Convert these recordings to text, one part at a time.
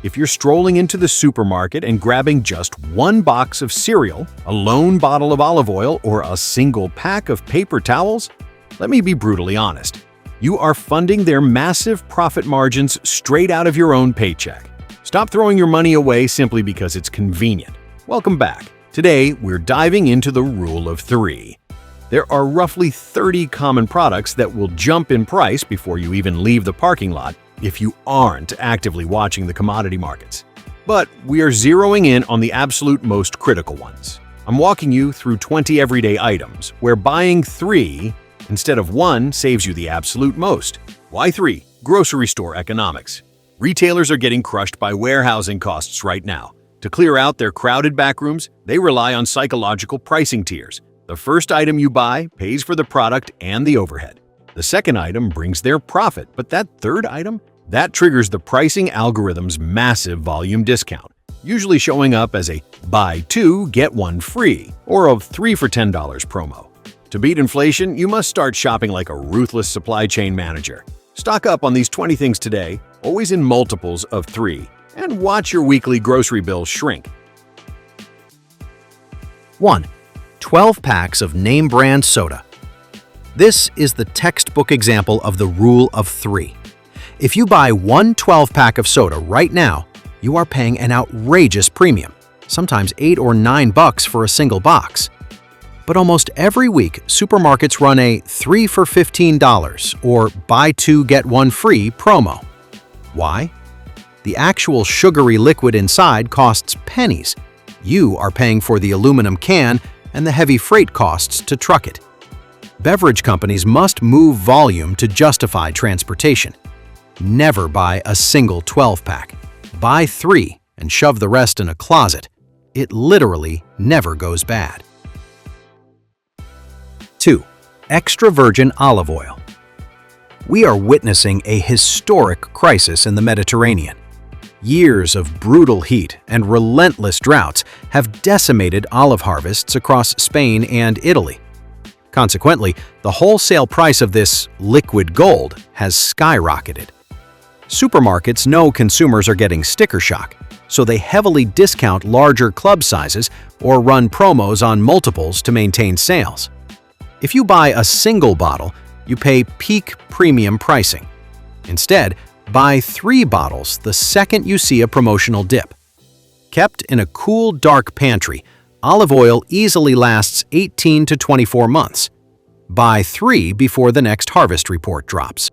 If you're strolling into the supermarket and grabbing just one box of cereal, a lone bottle of olive oil, or a single pack of paper towels, let me be brutally honest. You are funding their massive profit margins straight out of your own paycheck. Stop throwing your money away simply because it's convenient. Welcome back. Today, we're diving into the rule of 3. There are roughly 30 common products that will jump in price before you even leave the parking lot if you aren't actively watching the commodity markets. But we are zeroing in on the absolute most critical ones. I'm walking you through 20 everyday items where buying 3 instead of 1 saves you the absolute most. Why 3? Grocery store economics. Retailers are getting crushed by warehousing costs right now. To clear out their crowded backrooms, they rely on psychological pricing tiers. The first item you buy pays for the product and the overhead. The second item brings their profit, but that third item? That triggers the pricing algorithm's massive volume discount, usually showing up as a buy 2, get 1 free, or a 3 for $10 promo. To beat inflation, you must start shopping like a ruthless supply chain manager. Stock up on these 20 things today, always in multiples of 3, and watch your weekly grocery bill shrink. 1. 12 packs of name brand soda. This is the textbook example of the rule of 3. If you buy one 12-pack of soda right now, you are paying an outrageous premium, sometimes $8 or $9 for a single box. But almost every week, supermarkets run a 3 for $15 or buy 2 get 1 free promo. Why? The actual sugary liquid inside costs pennies. You are paying for the aluminum can and the heavy freight costs to truck it. Beverage companies must move volume to justify transportation. Never buy a single 12-pack. Buy 3 and shove the rest in a closet. It literally never goes bad. 2. Extra virgin olive oil. We are witnessing a historic crisis in the Mediterranean. Years of brutal heat and relentless droughts have decimated olive harvests across Spain and Italy. Consequently, the wholesale price of this liquid gold has skyrocketed. Supermarkets know consumers are getting sticker shock, so they heavily discount larger club sizes or run promos on multiples to maintain sales. If you buy a single bottle, you pay peak premium pricing. Instead, buy 3 bottles the second you see a promotional dip. Kept in a cool, dark pantry, olive oil easily lasts 18 to 24 months. Buy 3 before the next harvest report drops.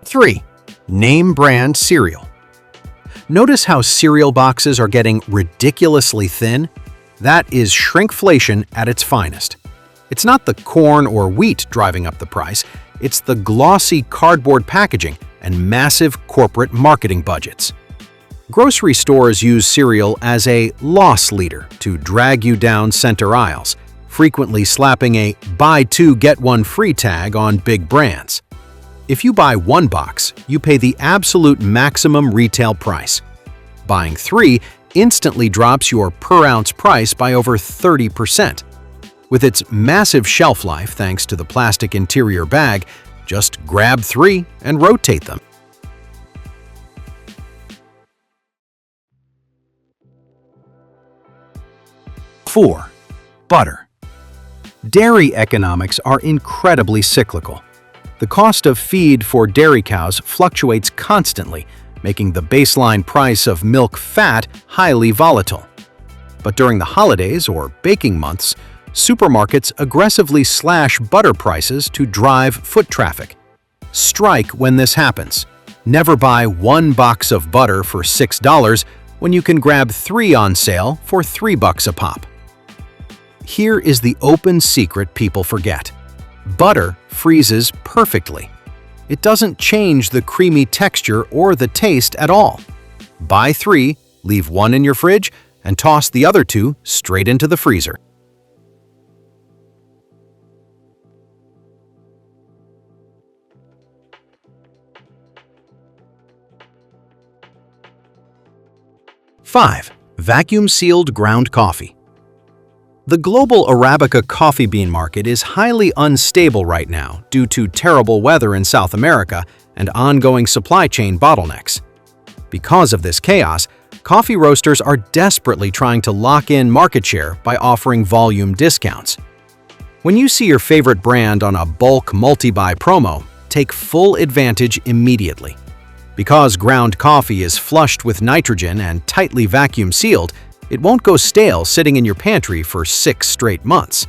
Three. Name brand cereal. Notice how cereal boxes are getting ridiculously thin? That is shrinkflation at its finest. It's not the corn or wheat driving up the price, it's the glossy cardboard packaging and massive corporate marketing budgets. Grocery stores use cereal as a loss leader to drag you down center aisles, frequently slapping a buy 2 get 1 free tag on big brands. If you buy 1 box, you pay the absolute maximum retail price. Buying 3 instantly drops your per-ounce price by over 30%. With its massive shelf life thanks to the plastic interior bag, just grab 3 and rotate them. 4. Butter. Dairy economics are incredibly cyclical. The cost of feed for dairy cows fluctuates constantly, making the baseline price of milk fat highly volatile. But during the holidays or baking months, supermarkets aggressively slash butter prices to drive foot traffic. Strike when this happens. Never buy 1 box of butter for $6 when you can grab 3 on sale for $3 a pop. Here is the open secret people forget. Butter freezes perfectly. It doesn't change the creamy texture or the taste at all. Buy 3, leave 1 in your fridge, and toss the other 2 straight into the freezer. 5. Vacuum-sealed ground coffee. The global Arabica coffee bean market is highly unstable right now due to terrible weather in South America and ongoing supply chain bottlenecks. Because of this chaos, coffee roasters are desperately trying to lock in market share by offering volume discounts. When you see your favorite brand on a bulk multi-buy promo, take full advantage immediately. Because ground coffee is flushed with nitrogen and tightly vacuum-sealed, it won't go stale sitting in your pantry for 6 straight months.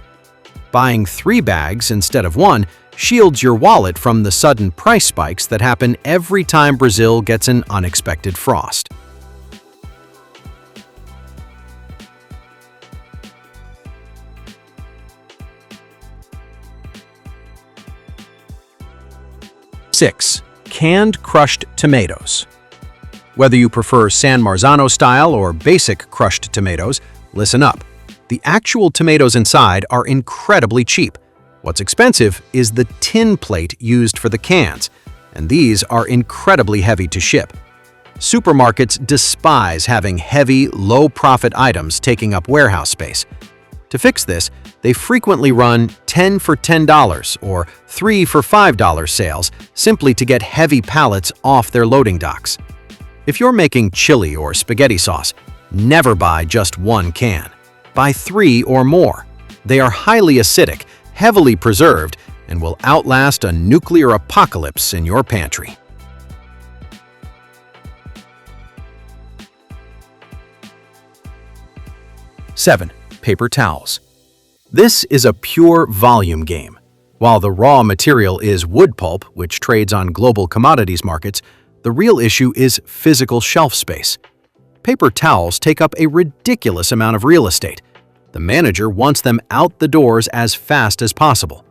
Buying 3 bags instead of 1 shields your wallet from the sudden price spikes that happen every time Brazil gets an unexpected frost. Six. Canned crushed tomatoes. Whether you prefer San Marzano style or basic crushed tomatoes, listen up. The actual tomatoes inside are incredibly cheap. What's expensive is the tin plate used for the cans, and these are incredibly heavy to ship. Supermarkets despise having heavy, low-profit items taking up warehouse space. To fix this, they frequently run 10 for $10 or 3 for $5 sales simply to get heavy pallets off their loading docks. If you're making chili or spaghetti sauce, never buy just 1 can. Buy 3 or more. They are highly acidic, heavily preserved, and will outlast a nuclear apocalypse in your pantry. Seven. Paper towels. This is a pure volume game. While the raw material is wood pulp, which trades on global commodities markets, the real issue is physical shelf space. Paper towels take up a ridiculous amount of real estate. The manager wants them out the doors as fast as possible.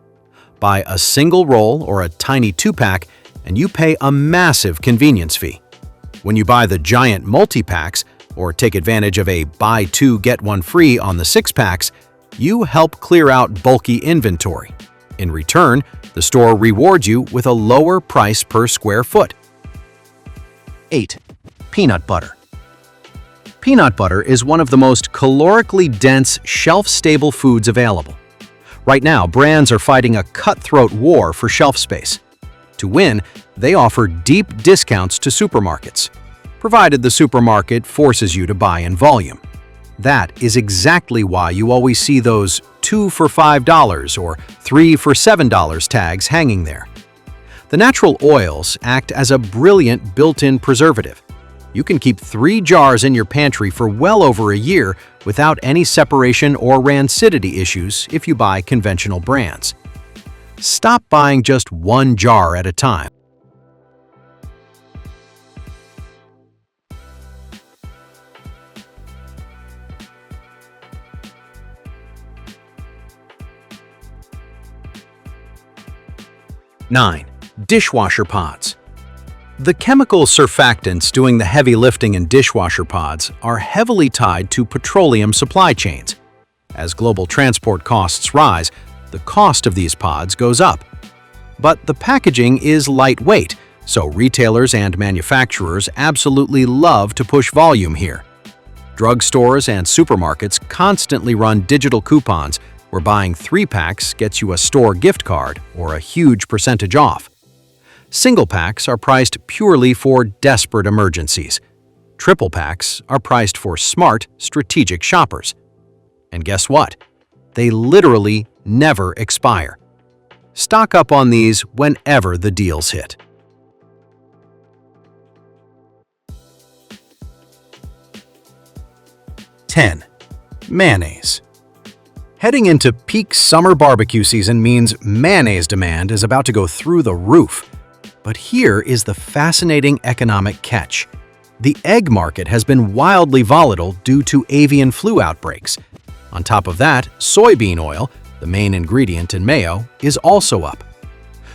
Buy a single roll or a tiny 2-pack, and you pay a massive convenience fee. When you buy the giant multi-packs, or take advantage of a buy 2 get 1 free on the 6-packs, you help clear out bulky inventory. In return, the store rewards you with a lower price per square foot. 8. Peanut butter. Peanut butter is one of the most calorically dense, shelf-stable foods available. Right now, brands are fighting a cutthroat war for shelf space. To win, they offer deep discounts to supermarkets, provided the supermarket forces you to buy in volume. That is exactly why you always see those 2 for $5 or 3 for $7 tags hanging there. The natural oils act as a brilliant built-in preservative. You can keep 3 jars in your pantry for well over a year without any separation or rancidity issues if you buy conventional brands. Stop buying just 1 jar at a time. Nine. Dishwasher pods. The chemical surfactants doing the heavy lifting in dishwasher pods are heavily tied to petroleum supply chains. As global transport costs rise, the cost of these pods goes up. But the packaging is lightweight, so retailers and manufacturers absolutely love to push volume here. Drugstores and supermarkets constantly run digital coupons where buying 3 packs gets you a store gift card or a huge percentage off. Single packs are priced purely for desperate emergencies. Triple packs are priced for smart, strategic shoppers. And guess what? They literally never expire. Stock up on these whenever the deals hit. 10. Mayonnaise. Heading into peak summer barbecue season means mayonnaise demand is about to go through the roof. But here is the fascinating economic catch. The egg market has been wildly volatile due to avian flu outbreaks. On top of that, soybean oil, the main ingredient in mayo, is also up.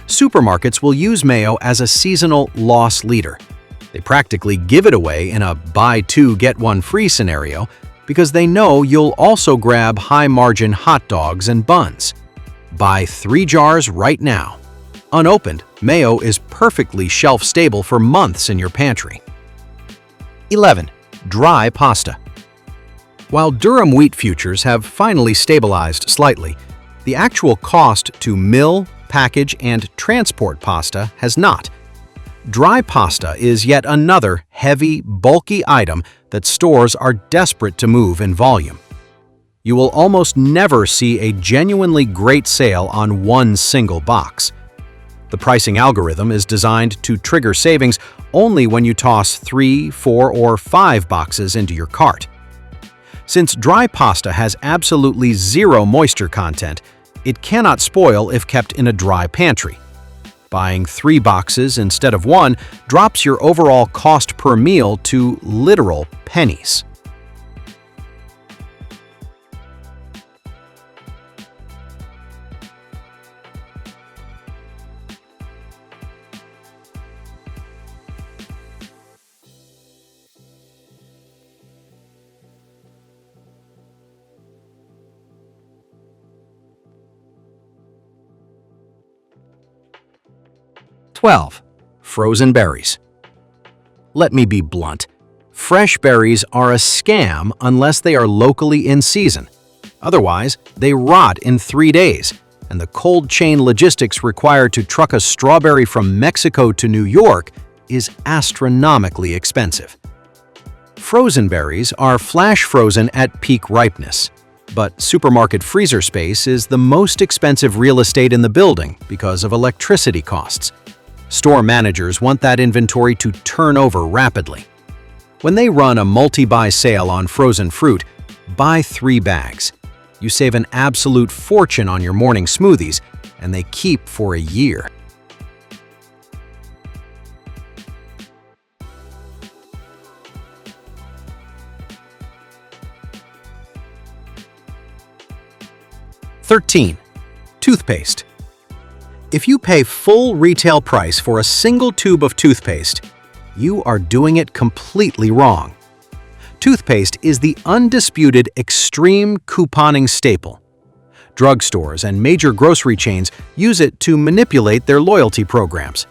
Supermarkets will use mayo as a seasonal loss leader. They practically give it away in a buy 2 get 1 free scenario because they know you'll also grab high-margin hot dogs and buns. Buy 3 jars right now. Unopened, mayo is perfectly shelf-stable for months in your pantry. 11. Dry pasta. While durum wheat futures have finally stabilized slightly, the actual cost to mill, package, and transport pasta has not. Dry pasta is yet another heavy, bulky item that stores are desperate to move in volume. You will almost never see a genuinely great sale on one single box. The pricing algorithm is designed to trigger savings only when you toss 3, 4, or 5 boxes into your cart. Since dry pasta has absolutely zero moisture content, it cannot spoil if kept in a dry pantry. Buying 3 boxes instead of 1 drops your overall cost per meal to literal pennies. "12. Frozen berries. Let me be blunt. Fresh berries are a scam unless they are locally in season. Otherwise, they rot in 3 days, and the cold chain logistics required to truck a strawberry from Mexico to New York is astronomically expensive. Frozen berries are flash frozen at peak ripeness, but supermarket freezer space is the most expensive real estate in the building because of electricity costs. Store managers want that inventory to turn over rapidly. When they run a multi-buy sale on frozen fruit, buy 3 bags. You save an absolute fortune on your morning smoothies, and they keep for a year. "13. Toothpaste. If you pay full retail price for a single tube of toothpaste, you are doing it completely wrong. Toothpaste is the undisputed extreme couponing staple. Drugstores and major grocery chains use it to manipulate their loyalty programs.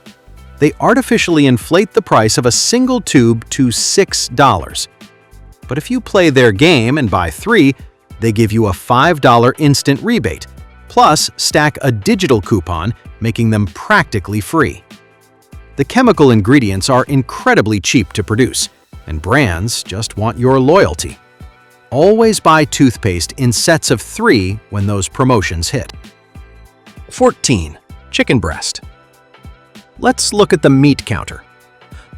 They artificially inflate the price of a single tube to $6. But if you play their game and buy 3, they give you a $5 instant rebate, plus stack a digital coupon, making them practically free. The chemical ingredients are incredibly cheap to produce, and brands just want your loyalty. Always buy toothpaste in sets of 3 when those promotions hit. 14. Chicken breast. Let's look at the meat counter.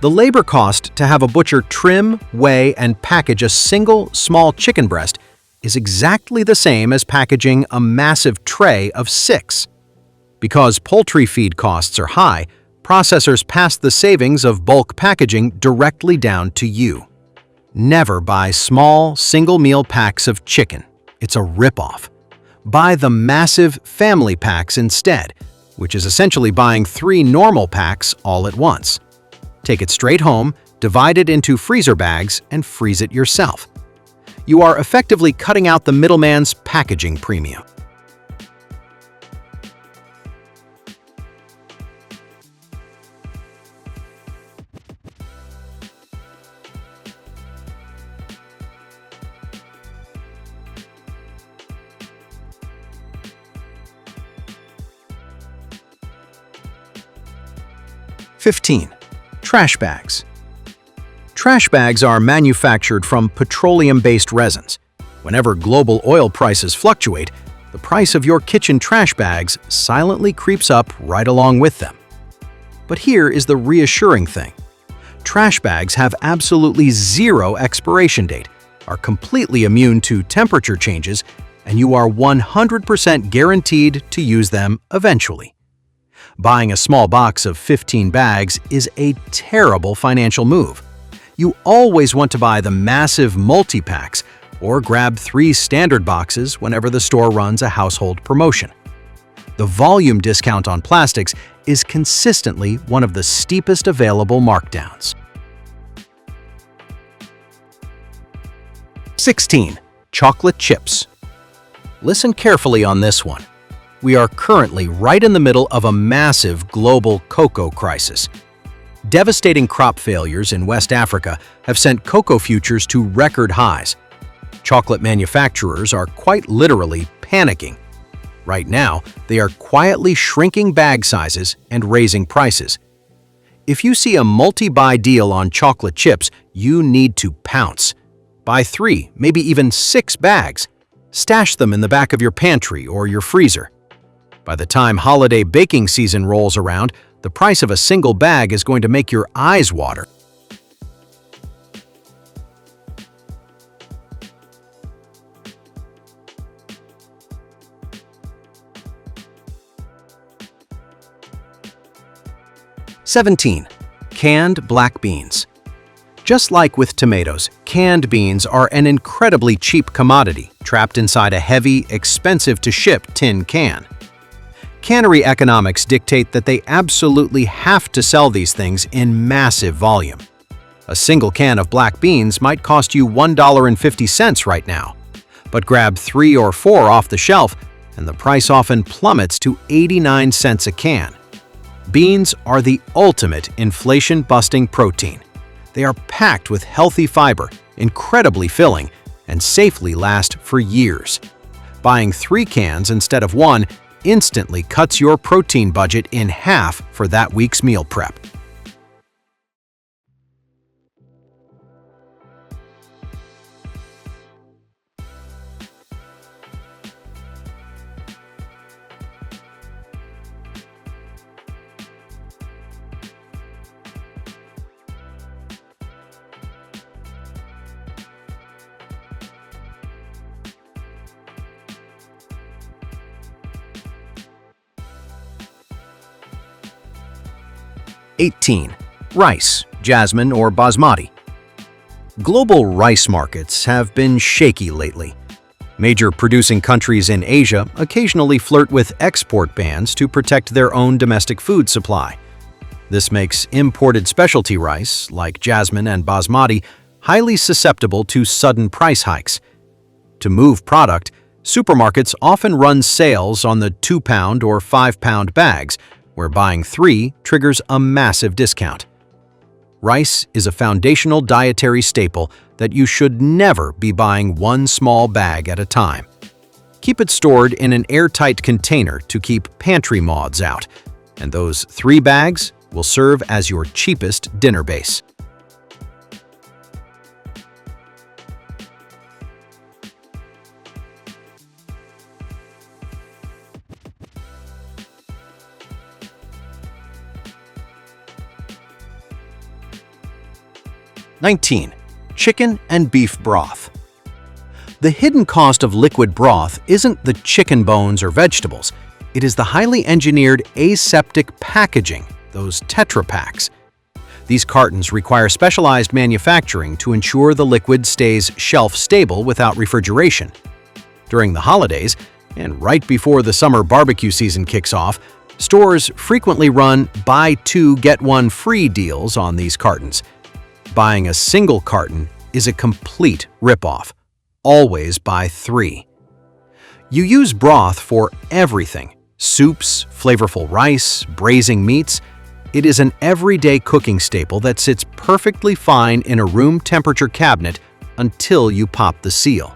The labor cost to have a butcher trim, weigh, and package a single small chicken breast is exactly the same as packaging a massive tray of 6. Because poultry feed costs are high, processors pass the savings of bulk packaging directly down to you. Never buy small, single-meal packs of chicken. It's a ripoff. Buy the massive family packs instead, which is essentially buying 3 normal packs all at once. Take it straight home, divide it into freezer bags, and freeze it yourself. You are effectively cutting out the middleman's packaging premium. "15. Trash bags. Trash bags are manufactured from petroleum-based resins. Whenever global oil prices fluctuate, the price of your kitchen trash bags silently creeps up right along with them. But here is the reassuring thing. Trash bags have absolutely zero expiration date, are completely immune to temperature changes, and you are 100% guaranteed to use them eventually. Buying a small box of 15 bags is a terrible financial move. You always want to buy the massive multi-packs or grab 3 standard boxes whenever the store runs a household promotion. The volume discount on plastics is consistently one of the steepest available markdowns. 16. Chocolate chips. Listen carefully on this one. We are currently right in the middle of a massive global cocoa crisis. Devastating crop failures in West Africa have sent cocoa futures to record highs. Chocolate manufacturers are quite literally panicking. Right now, they are quietly shrinking bag sizes and raising prices. If you see a multi-buy deal on chocolate chips, you need to pounce. Buy 3, maybe even 6 bags. Stash them in the back of your pantry or your freezer. By the time holiday baking season rolls around, the price of a single bag is going to make your eyes water. (17) Canned black beans. Just like with tomatoes, canned beans are an incredibly cheap commodity trapped inside a heavy, expensive-to-ship tin can. Cannery economics dictate that they absolutely have to sell these things in massive volume. A single can of black beans might cost you $1.50 right now, but grab 3 or 4 off the shelf and the price often plummets to 89 cents a can. Beans are the ultimate inflation-busting protein. They are packed with healthy fiber, incredibly filling, and safely last for years. Buying 3 cans instead of 1 instantly cuts your protein budget in half for that week's meal prep. (18) Rice, jasmine, or basmati. Global rice markets have been shaky lately. Major producing countries in Asia occasionally flirt with export bans to protect their own domestic food supply. This makes imported specialty rice, like jasmine and basmati, highly susceptible to sudden price hikes. To move product, supermarkets often run sales on the 2-pound or 5-pound bags, where buying 3 triggers a massive discount. Rice is a foundational dietary staple that you should never be buying 1 small bag at a time. Keep it stored in an airtight container to keep pantry moths out, and those 3 bags will serve as your cheapest dinner base. (19) Chicken and beef broth. The hidden cost of liquid broth isn't the chicken bones or vegetables. It is the highly engineered aseptic packaging, those Tetra Paks. These cartons require specialized manufacturing to ensure the liquid stays shelf-stable without refrigeration. During the holidays, and right before the summer barbecue season kicks off, stores frequently run buy 2 get 1 free deals on these cartons. Buying a single carton is a complete ripoff. Always buy 3. You use broth for everything: soups, flavorful rice, braising meats. It is an everyday cooking staple that sits perfectly fine in a room temperature cabinet until you pop the seal.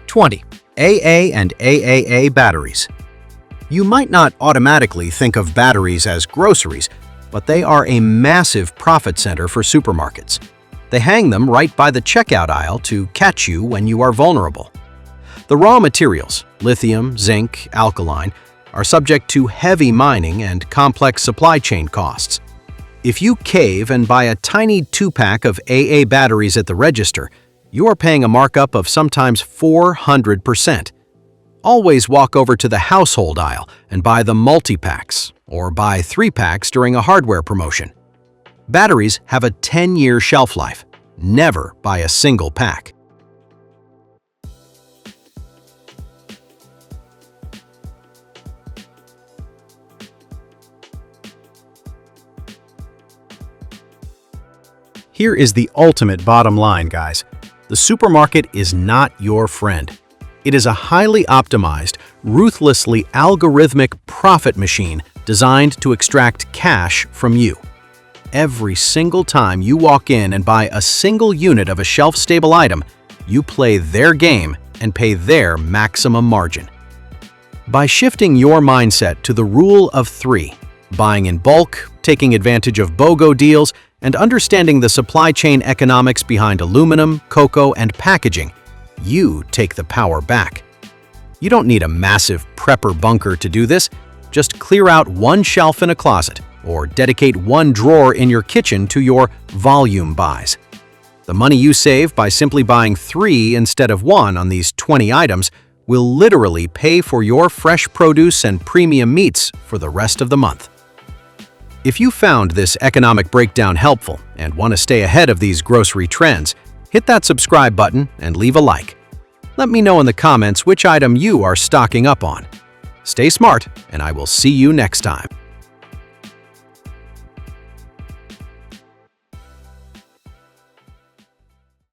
20. AA and AAA batteries. You might not automatically think of batteries as groceries, but they are a massive profit center for supermarkets. They hang them right by the checkout aisle to catch you when you are vulnerable. The raw materials, lithium, zinc, alkaline, are subject to heavy mining and complex supply chain costs. If you cave and buy a tiny 2-pack of AA batteries at the register, you are paying a markup of sometimes 400%. Always walk over to the household aisle and buy the multi-packs, or buy 3 packs during a hardware promotion. Batteries have a 10-year shelf life. Never buy a single pack. Here is the ultimate bottom line, guys. The supermarket is not your friend. It is a highly optimized, ruthlessly algorithmic profit machine designed to extract cash from you. Every single time you walk in and buy a single unit of a shelf-stable item, you play their game and pay their maximum margin. By shifting your mindset to the rule of three, buying in bulk, taking advantage of BOGO deals, and understanding the supply chain economics behind aluminum, cocoa, and packaging, you take the power back. You don't need a massive prepper bunker to do this. Just clear out one shelf in a closet or dedicate one drawer in your kitchen to your volume buys. The money you save by simply buying 3 instead of 1 on these 20 items will literally pay for your fresh produce and premium meats for the rest of the month. If you found this economic breakdown helpful and want to stay ahead of these grocery trends, hit that subscribe button and leave a like. Let me know in the comments which item you are stocking up on. Stay smart, and I will see you next time.